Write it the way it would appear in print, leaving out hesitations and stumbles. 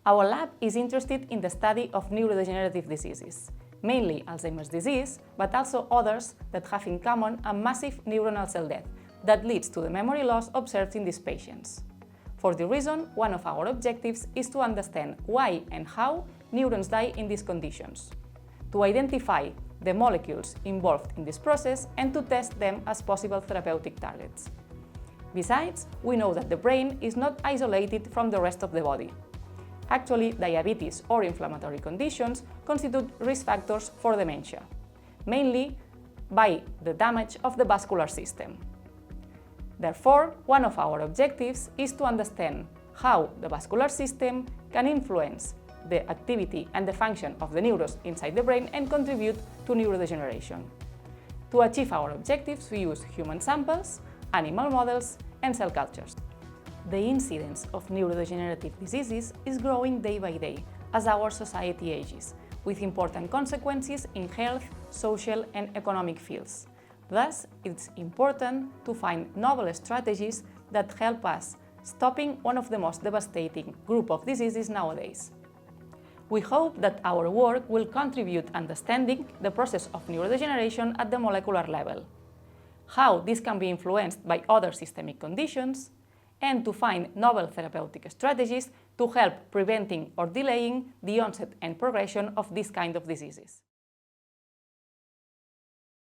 Our lab is interested in the study of neurodegenerative diseases, mainly Alzheimer's disease, but also others that have in common a massive neuronal cell death that leads to the memory loss observed in these patients. For this reason, one of our objectives is to understand why and how neurons die in these conditions, to identify the molecules involved in this process and to test them as possible therapeutic targets. Besides, we know that the brain is not isolated from the rest of the body. Actually, diabetes or inflammatory conditions constitute risk factors for dementia, mainly by the damage of the vascular system. Therefore, one of our objectives is to understand how the vascular system can influence the activity and the function of the neurons inside the brain and contribute to neurodegeneration. To achieve our objectives, we use human samples, animal models, and cell cultures. The incidence of neurodegenerative diseases is growing day by day as our society ages, with important consequences in health, social, and economic fields. Thus, it's important to find novel strategies that help us stopping one of the most devastating group of diseases nowadays. We hope that our work will contribute understanding the process of neurodegeneration at the molecular level, how this can be influenced by other systemic conditions, and to find novel therapeutic strategies to help preventing or delaying the onset and progression of this kind of diseases.